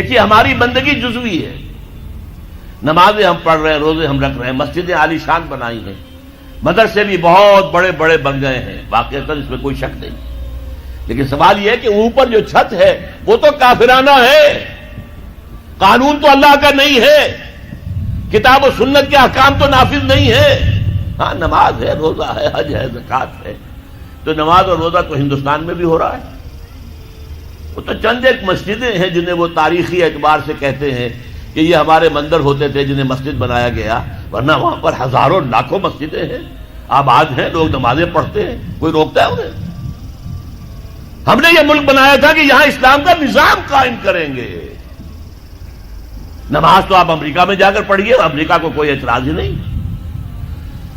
دیکھیے ہماری بندگی جزوی ہے، نمازیں ہم پڑھ رہے ہیں، روزے ہم رکھ رہے ہیں، مسجدیں عالی شان بنائی ہیں، مدرسے بھی بہت بڑے بڑے بن گئے ہیں، واقعتاً اس میں کوئی شک نہیں، لیکن سوال یہ ہے کہ اوپر جو چھت ہے وہ تو کافرانہ ہے، قانون تو اللہ کا نہیں ہے، کتاب و سنت کے احکام تو نافذ نہیں ہے۔ ہاں نماز ہے، روزہ ہے، حج ہے، زکوٰۃ ہے، تو نماز اور روزہ تو ہندوستان میں بھی ہو رہا ہے۔ وہ تو چند ایک مسجدیں ہیں جنہیں وہ تاریخی اعتبار سے کہتے ہیں کہ یہ ہمارے مندر ہوتے تھے جنہیں مسجد بنایا گیا، ورنہ وہاں پر ہزاروں لاکھوں مسجدیں ہیں، آباد ہیں، لوگ نمازیں پڑھتے ہیں، کوئی روکتا ہے انہیں؟ ہم نے یہ ملک بنایا تھا کہ یہاں اسلام کا نظام قائم کریں گے۔ نماز تو آپ امریکہ میں جا کر پڑھیے، امریکہ کو کوئی اعتراض ہی نہیں۔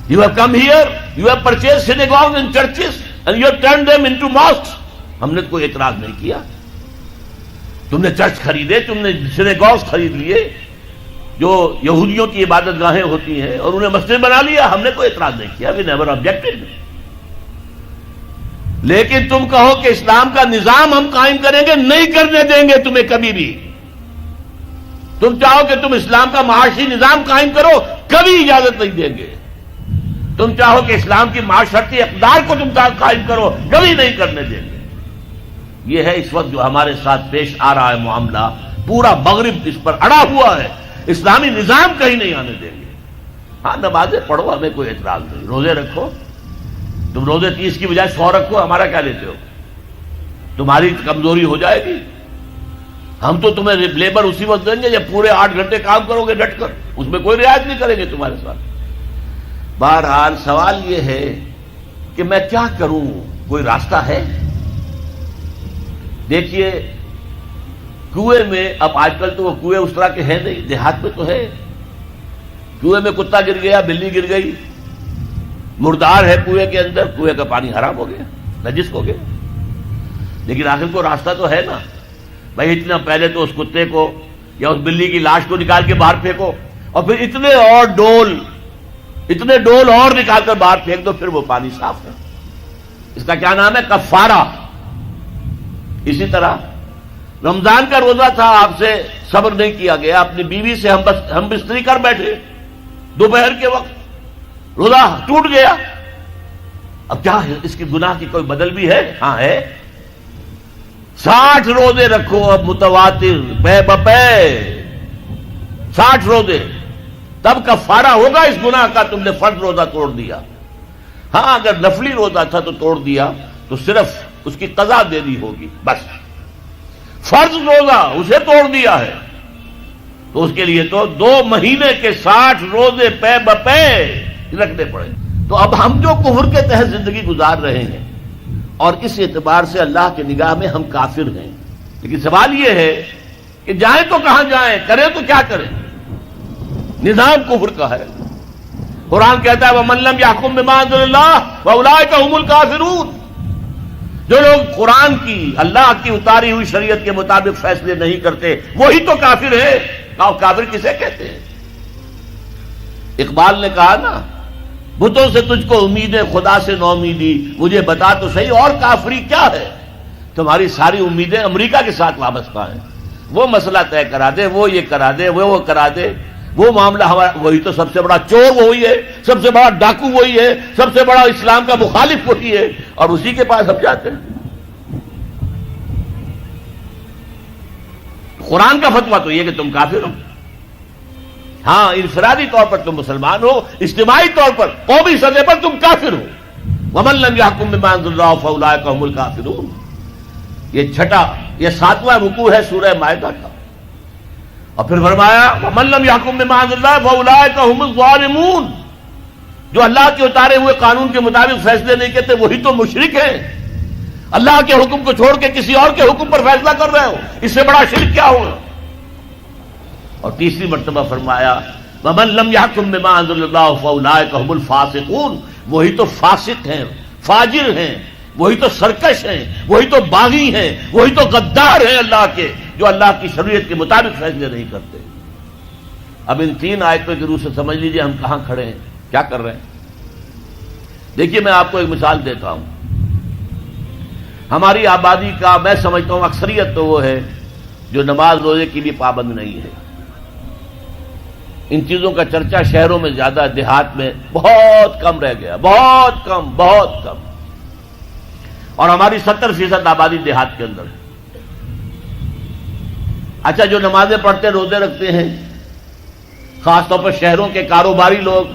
You have come here, you have purchased synagogues and churches and you have turned them into mosques. ہم نے کوئی اعتراض نہیں کیا۔ تم نے چرچ خریدے، تم نے سینیگوگز خرید لیے جو یہودیوں کی عبادت گاہیں ہوتی ہیں، اور انہیں مسجد بنا لیا، ہم نے کوئی اعتراض نہیں کیا، we never objected۔ لیکن تم کہو کہ اسلام کا نظام ہم قائم کریں گے، نہیں کرنے دیں گے تمہیں کبھی بھی۔ تم چاہو کہ تم اسلام کا معاشی نظام قائم کرو، کبھی اجازت نہیں دیں گے۔ تم چاہو کہ اسلام کی معاشرتی اقدار کو تم قائم کرو، کبھی نہیں کرنے دیں گے۔ یہ ہے اس وقت جو ہمارے ساتھ پیش آ رہا ہے معاملہ، پورا مغرب اس پر اڑا ہوا ہے، اسلامی نظام کہیں نہیں آنے دیں گے۔ ہاں نمازیں پڑھو، ہمیں کوئی اعتراض نہیں، روزے رکھو، تم روزے 30 کی بجائے 100 رکھو، ہمارا کیا لیتے ہو؟ تمہاری کمزوری ہو جائے گی، ہم تو تمہیں لیبر اسی وقت دیں گے جب پورے 8 گھنٹے کام کرو گے ڈٹ کر، اس میں کوئی رعایت نہیں کریں گے تمہارے ساتھ۔ بہرحال سوال یہ ہے کہ میں کیا کروں، کوئی راستہ ہے؟ دیکھیے کنویں میں، اب آج کل تو وہ کنویں اس طرح کے ہیں نہیں، دیہات میں تو ہے، کنویں میں کتا گر گیا، بلی گر گئی، مردار ہے کنویں کے اندر، کنویں کا پانی حرام ہو گیا، نجس ہو گیا، لیکن آخر کو راستہ تو ہے نا بھائی، اتنا پہلے تو اس کتے کو یا اس بلی کی لاش کو نکال کے باہر پھینکو، اور پھر اتنے ڈول اور نکال کر باہر پھینک دو، پھر وہ پانی صاف ہے۔ اس کا کیا نام ہے؟ کفارہ۔ اسی طرح رمضان کا روزہ تھا، آپ سے صبر نہیں کیا گیا، اپنی بیوی سے ہم بستری کر بیٹھے دوپہر کے وقت، روزہ ٹوٹ گیا، اب کیا ہے؟ اس کی گناہ کی کوئی بدل بھی ہے؟ ہاں ہے۔ 60 روزے رکھو اب متواتر پے بپے، 60 روزے، تب کفارہ ہوگا اس گناہ کا، تم نے فرض روزہ توڑ دیا۔ ہاں اگر نفلی روزہ تھا تو توڑ دیا تو صرف اس کی قضا دینی ہوگی بس۔ فرض روزہ اسے توڑ دیا ہے تو اس کے لیے تو 2 مہینے کے 60 روزے پے بپے رکھنے پڑے۔ تو اب ہم جو کفر کے تحت زندگی گزار رہے ہیں، اور اس اعتبار سے اللہ کی نگاہ میں ہم کافر ہیں، لیکن سوال یہ ہے کہ جائیں تو کہاں جائیں، کریں تو کیا کریں؟ نظام کفر کا ہے۔ قرآن کہتا ہے وَمَن لَّمْ يَحْكُم بِمَا أَنزَلَ اللَّهُ فَأُولَٰئِكَ هُمُ الْكَافِرُونَ۔ جو لوگ قرآن کی، اللہ کی اتاری ہوئی شریعت کے مطابق فیصلے نہیں کرتے، وہی تو کافر ہے۔ کافر کسے کہتے ہیں؟ اقبال نے کہا نا، بتوں سے تجھ کو امید ہے، خدا سے نو امیدی، مجھے بتا تو صحیح اور کافری کیا ہے؟ تمہاری ساری امیدیں امریکہ کے ساتھ وابستہ ہیں، وہ مسئلہ طے کرا دے، وہ یہ کرا دے، وہ کرا دے، وہ معاملہ ہمارا، وہی تو سب سے بڑا چور وہی ہے، سب سے بڑا ڈاکو وہی ہے، سب سے بڑا اسلام کا مخالف وہی ہے، اور اسی کے پاس ہم جاتے ہیں۔ قرآن کا فتویٰ تو یہ کہ تم کافر ہو۔ ہاں انفرادی طور پر تم مسلمان ہو، اجتماعی طور پر قومی سطح پر تم کافر ہو۔ وَمَن لَّمْ يَحْكُم بِمَا أَنزَلَ اللَّهُ فَأُولَٰئِكَ هُمُ الْكَافِرُونَ۔ یہ 7واں رکوع ہے سورہ مائدہ کا، اور پھر فرمایا وَمَن لَّمْ يَحْكُم بِمَا أَنزَلَ اللَّهُ فَأُولَٰئِكَ هُمُ الظَّالِمُونَ۔ جو اللہ کے اتارے ہوئے قانون کے مطابق فیصلے نہیں کرتے وہی تو مشرک ہیں۔ اللہ کے حکم کو چھوڑ کے کسی اور کے حکم پر فیصلہ کر رہے ہو، اس سے بڑا شرک کیا ہوگا؟ اور تیسری مرتبہ فرمایا وَمَن لَّمْ يَحْكُم بِمَا أَنزَلَ اللَّهُ فَأُولَٰئِكَ هُمُ الْفَاسِقُونَ۔ وہی تو فاسق ہیں، فاجر ہیں، وہی تو سرکش ہیں، وہی تو باغی ہیں، وہی تو غدار ہیں اللہ کے، جو اللہ کی شریعت کے مطابق فیصلے نہیں کرتے۔ اب ان 3 آیتوں کی روح سے سمجھ لیجئے ہم کہاں کھڑے ہیں، کیا کر رہے ہیں۔ دیکھیے میں آپ کو ایک مثال دیتا ہوں، ہماری آبادی کا میں سمجھتا ہوں اکثریت تو وہ ہے جو نماز روزے کی بھی پابند نہیں ہے۔ ان چیزوں کا چرچا شہروں میں زیادہ، دیہات میں بہت کم رہ گیا، بہت کم، بہت کم۔ اور ہماری 70% آبادی دیہات کے اندر ہے۔ اچھا، جو نمازیں پڑھتے روزے رکھتے ہیں، خاص طور پر شہروں کے کاروباری لوگ،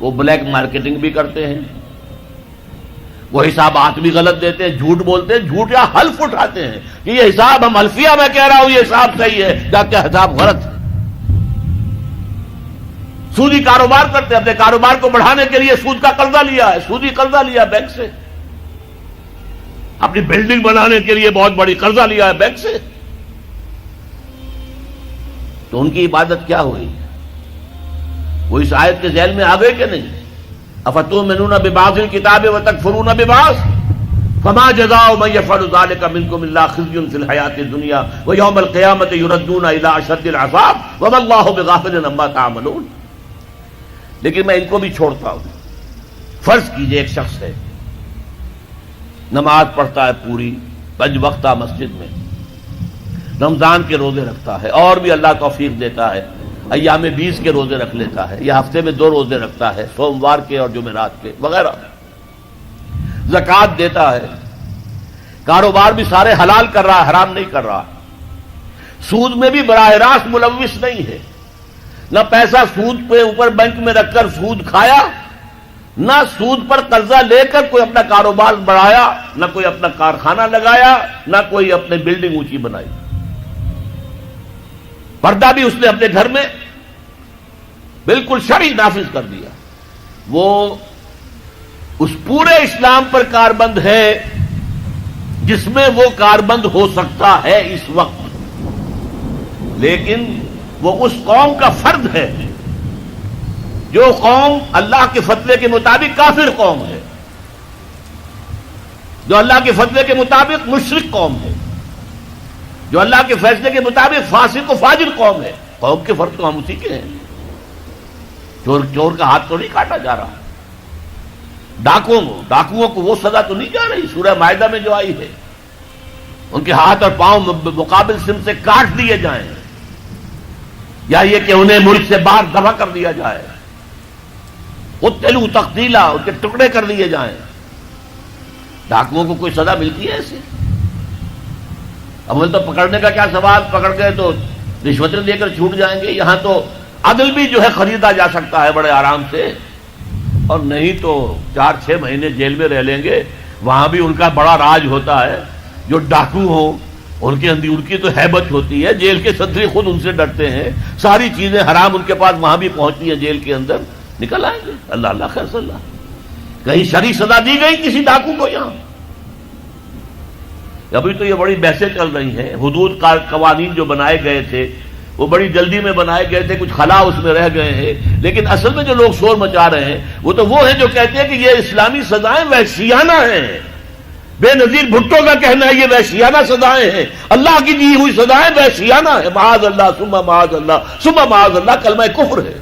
وہ بلیک مارکیٹنگ بھی کرتے ہیں، وہ حسابات بھی غلط دیتے ہیں، جھوٹ بولتے ہیں، جھوٹ یا حلف اٹھاتے ہیں کہ یہ حساب ہم حلفیہ میں کہہ رہا ہوں یہ حساب صحیح ہے، جبکہ حساب غلط ہے۔ سودی کاروبار کرتے ہیں، اپنے کاروبار کو بڑھانے کے لیے سود کا قرضہ لیا ہے، سودی قرضہ لیا بینک سے، اپنی بلڈنگ بنانے کے لیے بہت بڑی قرضہ لیا ہے بینک سے، تو ان کی عبادت کیا ہوئی؟ وہ اس آیت کے ذیل میں آ گئے کہ نہیں؟ افتؤمنون ببعض الکتاب وتکفرون ببعض فما جزاء من يفعل ذلك منكم الا خزي في الحياة الدنيا ويوم القيامة يردون الى اشد العذاب وما الله بغافل عما تعملون۔ لیکن میں ان کو بھی چھوڑتا ہوں۔ فرض کیجئے ایک شخص ہے، نماز پڑھتا ہے پوری 5 وقتہ مسجد میں، رمضان کے روزے رکھتا ہے، اور بھی اللہ توفیق دیتا ہے ایام 20 کے روزے رکھ لیتا ہے، یا ہفتے میں 2 روزے رکھتا ہے، سوموار کے اور جمعرات کے وغیرہ، زکوٰۃ دیتا ہے، کاروبار بھی سارے حلال کر رہا ہے، حرام نہیں کر رہا، سود میں بھی براہ راست ملوث نہیں ہے، نہ پیسہ سود پہ اوپر بینک میں رکھ کر سود کھایا، نہ سود پر قرضہ لے کر کوئی اپنا کاروبار بڑھایا، نہ کوئی اپنا کارخانہ لگایا، نہ کوئی اپنے بلڈنگ اونچی بنائی۔ پردہ بھی اس نے اپنے گھر میں بالکل شرعی نافذ کر دیا۔ وہ اس پورے اسلام پر کاربند ہے جس میں وہ کاربند ہو سکتا ہے اس وقت، لیکن وہ اس قوم کا فرد ہے جو قوم اللہ کے فتوے کے مطابق کافر قوم ہے، جو اللہ کے فتوے کے مطابق مشرک قوم ہے، جو اللہ کے فیصلے کے مطابق فاسق و فاجر قوم ہے۔ قوم کے فرد تو ہم اسی کے ہیں۔ چور کا ہاتھ تو نہیں کاٹا جا رہا، ڈاکوؤں کو وہ سزا تو نہیں جا رہی سورہ مائدہ میں جو آئی ہے، ان کے ہاتھ اور پاؤں مقابل سم سے کاٹ دیے جائیں، یا یہ کہ انہیں ملک سے باہر دفع کر دیا جائے، قتلوا تقتیلا، ان کے ٹکڑے کر دیے جائیں۔ ڈاکوؤں کو کوئی سزا ملتی ہے ایسے؟ اول تو پکڑنے کا کیا سوال، پکڑ گئے تو رشوتیں دے کر چھوٹ جائیں گے، یہاں تو عدل بھی جو ہے خریدا جا سکتا ہے بڑے آرام سے، اور نہیں تو 4-6 مہینے جیل میں رہ لیں گے۔ وہاں بھی ان کا بڑا راج ہوتا ہے، جو ڈاکو ہوں ان کے اندر ان کی تو ہیبت ہوتی ہے، جیل کے صدری خود ان سے ڈرتے ہیں، ساری چیزیں حرام ان کے پاس وہاں بھی پہنچتی ہیں، جیل کے اندر نکل آئیں گے۔ اللہ اللہ خیر صلی اللہ، کہیں شرعی سزا دی گئی کسی ڈاکو کو؟ یہاں ابھی تو یہ بڑی بحثیں چل رہی ہیں، حدود کا قوانین جو بنائے گئے تھے وہ بڑی جلدی میں بنائے گئے تھے، کچھ خلا اس میں رہ گئے ہیں، لیکن اصل میں جو لوگ شور مچا رہے ہیں وہ ہیں جو کہتے ہیں کہ یہ اسلامی سزائیں وحشیانہ ہیں۔ بے نظیر بھٹو کا کہنا ہے یہ وحشیانہ سزائیں ہیں، اللہ کی دی ہوئی سزائیں وحشیانہ ہیں، معاذ اللہ ثم معاذ اللہ ثم معاذ اللہ، کلمہ کفر ہے۔